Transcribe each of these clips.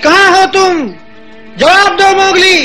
कहाँ हो तुम? जवाब दो मोगली।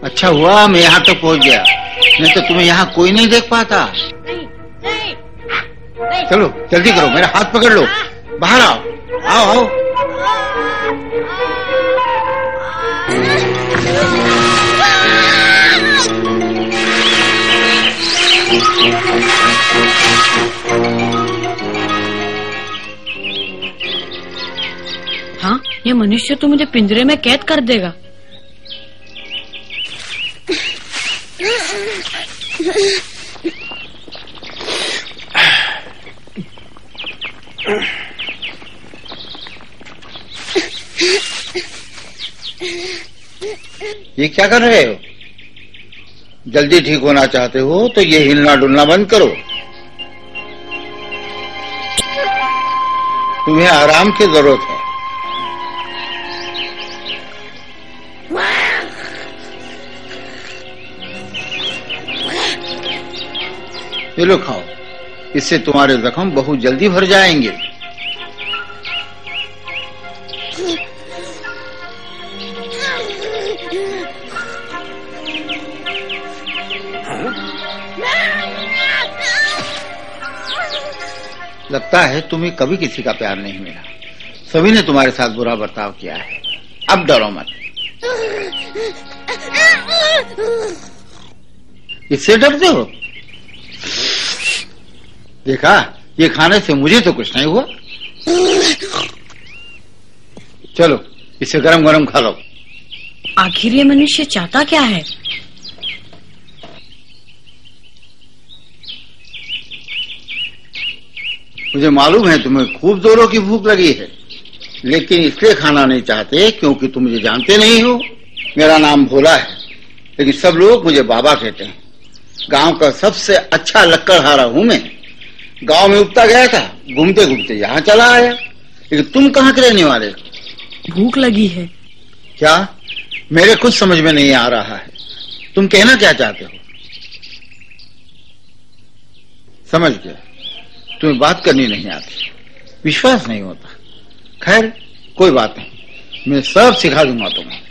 अच्छा हुआ मैं यहाँ तक पहुँच गया, नहीं तो तुम्हें यहाँ कोई नहीं देख पाता। चलो जल्दी करो, मेरा हाथ पकड़ लो, बाहर आओ, आओ आओ। हाँ, ये मनुष्य तो मुझे पिंजरे में कैद कर देगा। ये क्या कर रहे हो? जल्दी ठीक होना चाहते हो तो ये हिलना डुलना बंद करो। तुम्हें आराम की जरूरत है। ये लो खाओ, इससे तुम्हारे जख्म बहुत जल्दी भर जाएंगे। लगता है तुम्हें कभी किसी का प्यार नहीं मिला, सभी ने तुम्हारे साथ बुरा बर्ताव किया है। अब डरो मत। इससे डरते हो? देखा, ये खाने से मुझे तो कुछ नहीं हुआ। चलो इसे गरम गरम खा लो। आखिर ये मनुष्य चाहता क्या है? मुझे मालूम है तुम्हें खूब जोरों की भूख लगी है, लेकिन इसलिए खाना नहीं चाहते क्योंकि तुम मुझे जानते नहीं हो। मेरा नाम भोला है, लेकिन सब लोग मुझे बाबा कहते हैं। गांव का सबसे अच्छा लक्कड़हारा हूं मैं। गांव में उगता गया था, घूमते घूमते यहाँ चला आया। लेकिन तुम कहाँ के रहने वाले? भूख लगी है। क्या? मेरे कुछ समझ में नहीं आ रहा है। तुम कहना क्या चाहते हो? समझ गया, तुम्हें बात करनी नहीं आती, विश्वास नहीं होता। खैर कोई बात नहीं, मैं सब सिखा दूंगा तुम्हें।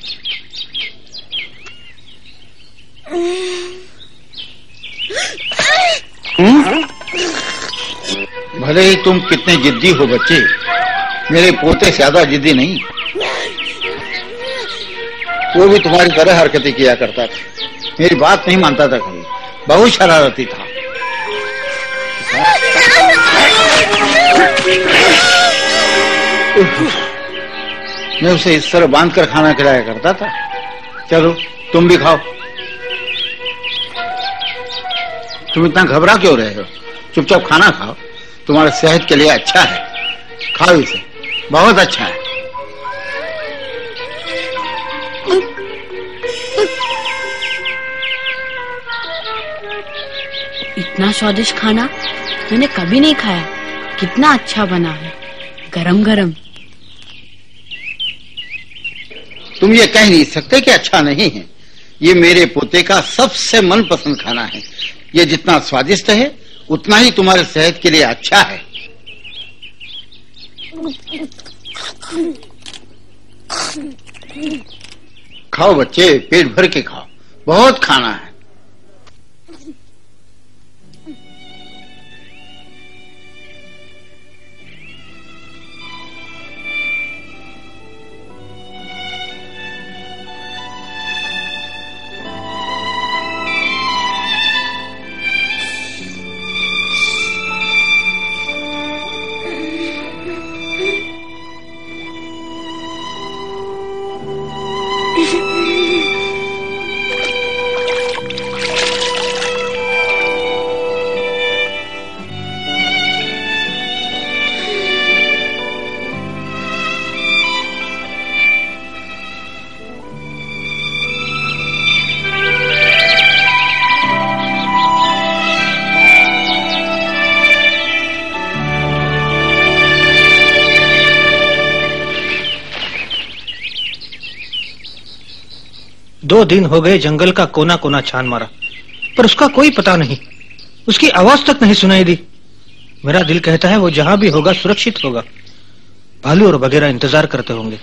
भले ही तुम कितने जिद्दी हो बच्चे, मेरे पोते से ज्यादा जिद्दी नहीं। वो भी तुम्हारी तरह हरकतें किया करता था, मेरी बात नहीं मानता था कभी, बहुत शरारती था। मैं उसे इस तरह बांध कर खाना खिलाया करता था। चलो तुम भी खाओ। तुम इतना घबरा क्यों रहे हो? चुपचाप खाना खाओ, तुम्हारे सेहत के लिए अच्छा है। खाओ इसे, बहुत अच्छा है। इतना स्वादिष्ट खाना मैंने कभी नहीं खाया। कितना अच्छा बना है, गरम गरम। तुम ये कह नहीं सकते कि अच्छा नहीं है। ये मेरे पोते का सबसे मनपसंद खाना है। ये जितना स्वादिष्ट है उतना ही तुम्हारे सेहत के लिए अच्छा है। खाओ बच्चे, पेट भर के खाओ, बहुत खाना है। 2 दिन हो गए जंगल का कोना कोना छान मारा, पर उसका कोई पता नहीं, उसकी आवाज तक नहीं सुनाई दी। मेरा दिल कहता है वो जहां भी होगा सुरक्षित होगा। भालू और बघेरा इंतजार करते होंगे।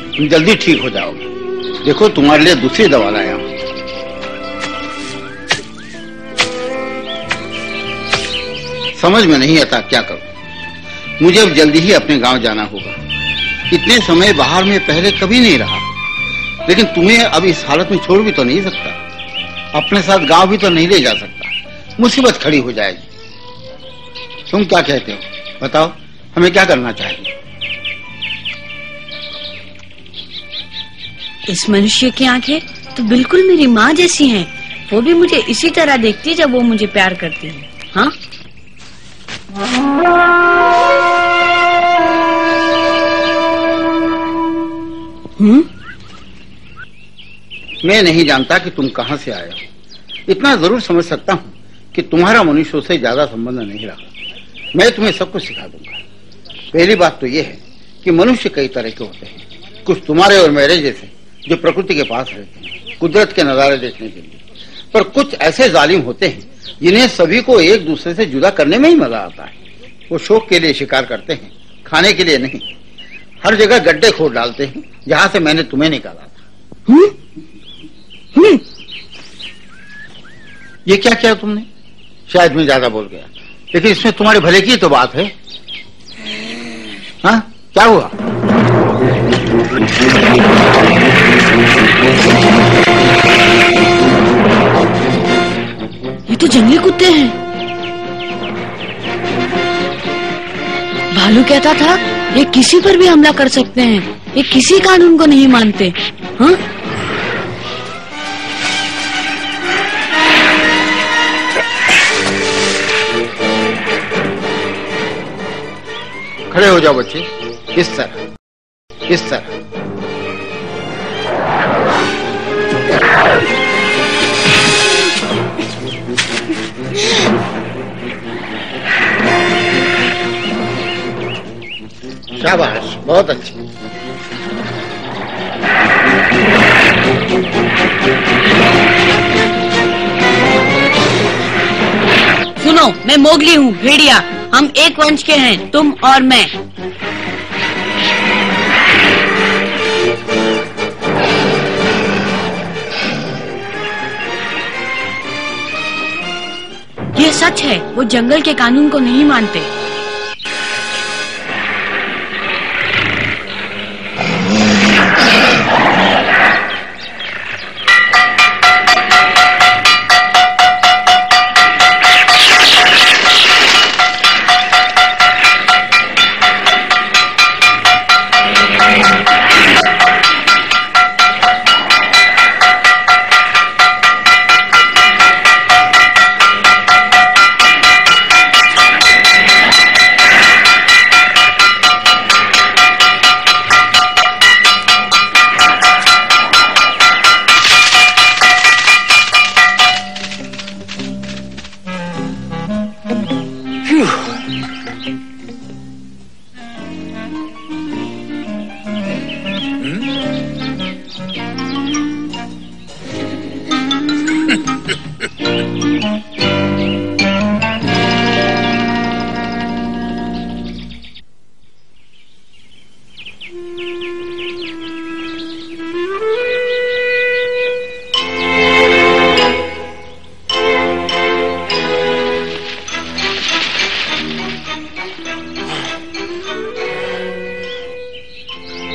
तुम जल्दी ठीक हो जाओगे। देखो तुम्हारे लिए दूसरी दवा लाया हूं। समझ में नहीं आता क्या करूं। मुझे अब जल्दी ही अपने गांव जाना होगा। इतने समय बाहर में पहले कभी नहीं रहा, लेकिन तुम्हें अब इस हालत में छोड़ भी तो नहीं सकता, अपने साथ गांव भी तो नहीं ले जा सकता। मुसीबत खड़ी हो जाएगी। तुम क्या कहते हो, बताओ हमें क्या करना चाहिए? इस मनुष्य की आंखें तो बिल्कुल मेरी माँ जैसी हैं। वो भी मुझे इसी तरह देखती है जब वो मुझे प्यार करती है। हाँ, मैं नहीं जानता कि तुम कहां से आए हो। इतना जरूर समझ सकता हूं कि तुम्हारा मनुष्यों से ज्यादा संबंध नहीं रहा। मैं तुम्हें सब कुछ सिखा दूंगा। पहली बात तो यह है कि मनुष्य कई तरह के होते हैं। कुछ तुम्हारे और मेरे जैसे जो प्रकृति के पास रहते हैं, कुदरत के नजारे देखने के लिए, पर कुछ ऐसे जालिम होते हैं जिन्हें सभी को एक दूसरे से जुदा करने में ही मजा आता है। वो शौक के लिए शिकार करते हैं, खाने के लिए नहीं। हर जगह गड्ढे खोद डालते हैं जहां से मैंने तुम्हें निकाला था। ये क्या किया तुमने? शायद मैं ज्यादा बोल गया, लेकिन इसमें तुम्हारे भले की तो बात है। हाँ, क्या हुआ? ये तो जंगली कुत्ते हैं। भालू कहता था ये किसी पर भी हमला कर सकते हैं, ये किसी कानून को नहीं मानते। हाँ, खड़े हो जाओ बच्चे, इस तरह, इस तरह। शाबाश, बहुत अच्छी। सुनो, मैं मोगली हूँ, भेड़िया। हम एक वंश के हैं, तुम और मैं। ये सच है, वो जंगल के कानून को नहीं मानते।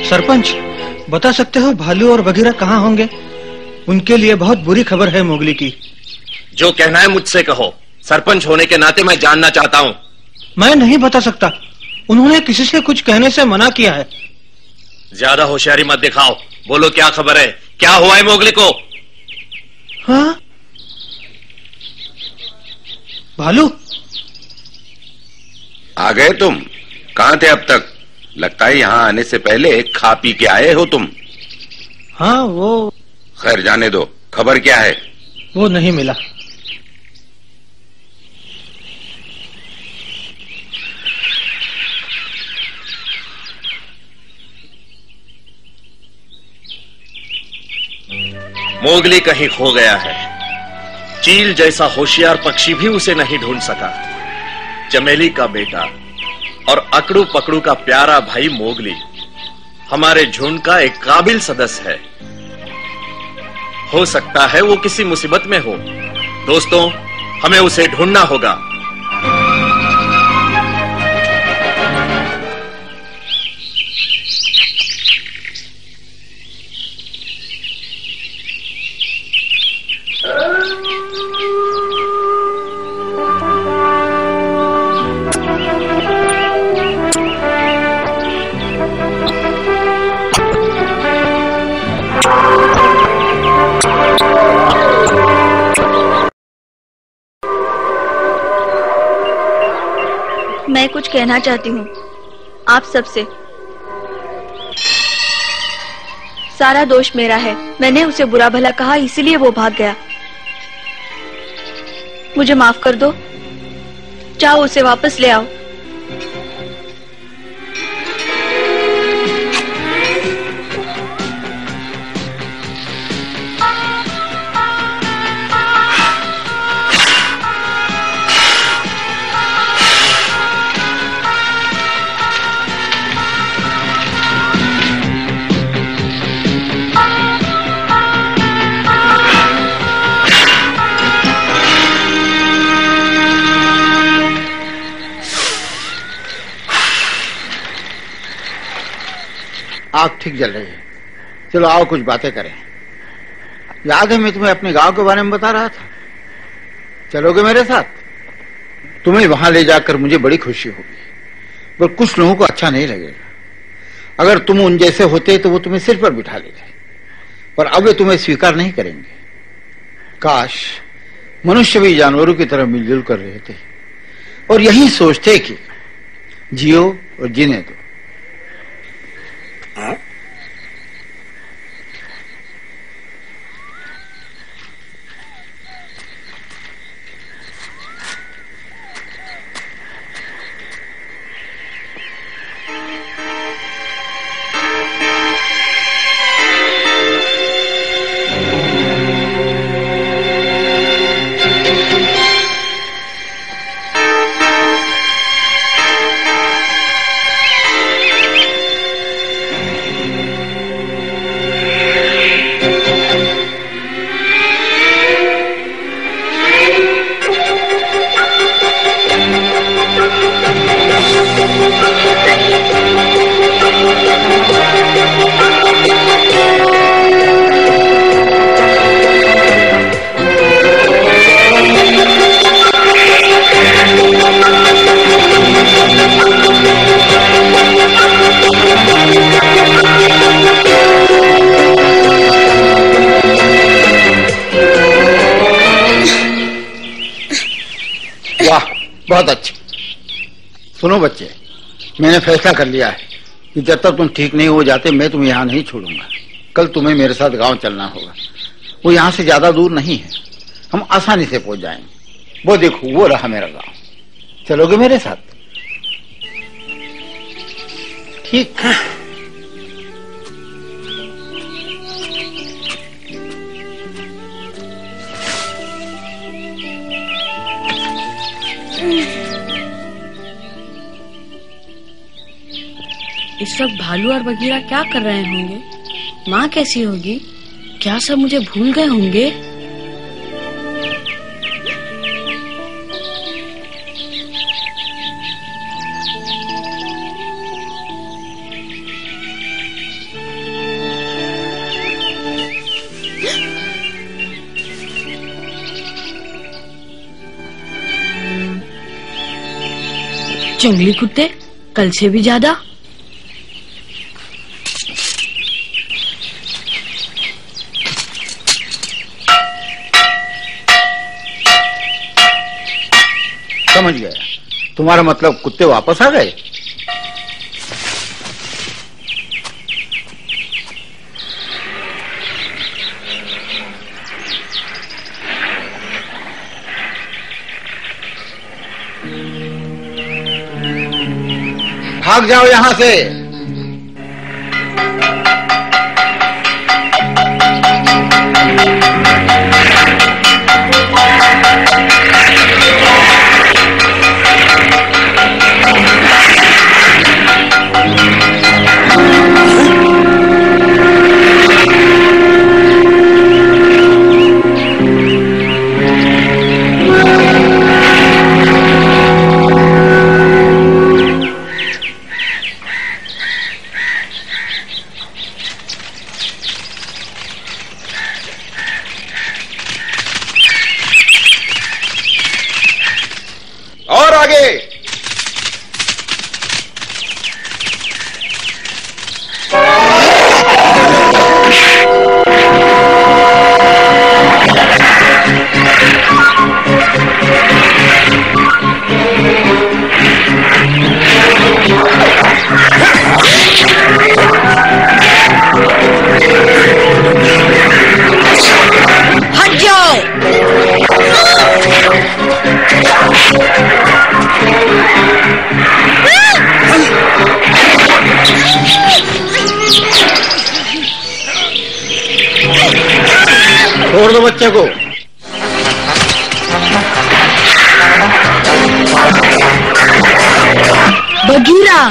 सरपंच, बता सकते हो भालू और बघीरा कहाँ होंगे? उनके लिए बहुत बुरी खबर है मोगली की। जो कहना है मुझसे कहो। सरपंच होने के नाते मैं जानना चाहता हूँ। मैं नहीं बता सकता, उन्होंने किसी से कुछ कहने से मना किया है। ज्यादा होशियारी मत दिखाओ, बोलो क्या खबर है, क्या हुआ है मोगली को? हाँ, भालू, आ गए तुम? कहाँ थे अब तक? लगता है यहाँ आने से पहले खा पी के आए हो तुम। हाँ वो। खैर जाने दो, खबर क्या है? वो नहीं मिला। मोगली कहीं खो गया है। चील जैसा होशियार पक्षी भी उसे नहीं ढूंढ सका। चमेली का बेटा और अकड़ू पकड़ू का प्यारा भाई मोगली हमारे झुंड का एक काबिल सदस्य है। हो सकता है वो किसी मुसीबत में हो। दोस्तों, हमें उसे ढूंढना होगा। मैं कुछ कहना चाहती हूँ आप सबसे। सारा दोष मेरा है। मैंने उसे बुरा भला कहा, इसलिए वो भाग गया। मुझे माफ कर दो। जाओ उसे वापस ले आओ। आग ठीक जल रही है। चलो आओ कुछ बातें करें। याद है मैं तुम्हें अपने गांव के बारे में बता रहा था? चलोगे मेरे साथ? तुम्हें वहां ले जाकर मुझे बड़ी खुशी होगी, पर कुछ लोगों को अच्छा नहीं लगेगा। अगर तुम उन जैसे होते तो वो तुम्हें सिर पर बिठा लेते, पर अब वे तुम्हें स्वीकार नहीं करेंगे। काश मनुष्य भी जानवरों की तरह मिलजुल कर रहते और यही सोचते कि जियो और जीने दो। बहुत अच्छे। सुनो बच्चे, मैंने फैसला कर लिया है कि जब तक तुम ठीक नहीं हो जाते मैं तुम्हें यहाँ नहीं छोड़ूंगा। कल तुम्हें मेरे साथ गांव चलना होगा। वो यहाँ से ज्यादा दूर नहीं है, हम आसानी से पहुंच जाएंगे। वो देखो, वो रहा मेरा गांव। चलोगे मेरे साथ? ठीक है। इस वक्त भालू और बगीरा क्या कर रहे होंगे? माँ कैसी होगी? क्या सब मुझे भूल गए होंगे? जंगली कुत्ते कल से भी ज्यादा। समझ गया। तुम्हारा मतलब कुत्ते वापस आ गए? भाग जाओ यहां से। और आगे। हट जाओ। छोड़ दो बच्चे को। बगीरा,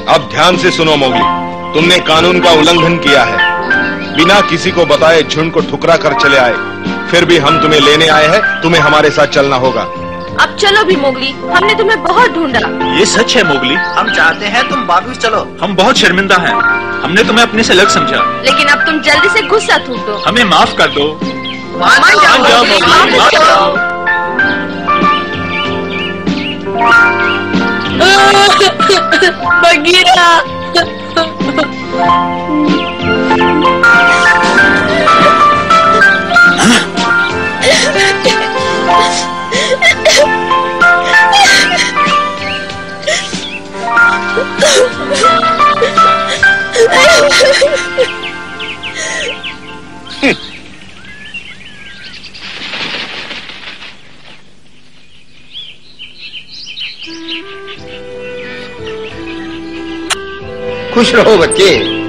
अब ध्यान से सुनो मोगली, तुमने कानून का उल्लंघन किया है। बिना किसी को बताए झुंड को ठुकरा कर चले आए, फिर भी हम तुम्हें लेने आए हैं। तुम्हें हमारे साथ चलना होगा। अब चलो भी मोगली, हमने तुम्हें बहुत ढूंढा। ये सच है मोगली, हम चाहते हैं तुम वापस चलो। हम बहुत शर्मिंदा हैं, हमने तुम्हें अपने से अलग समझा। लेकिन अब तुम जल्दी से गुस्सा थूक दो। हमें माफ कर दो। मान जाओ मोगली, माफ करो। बगीरा। खुश रहो बच्चे।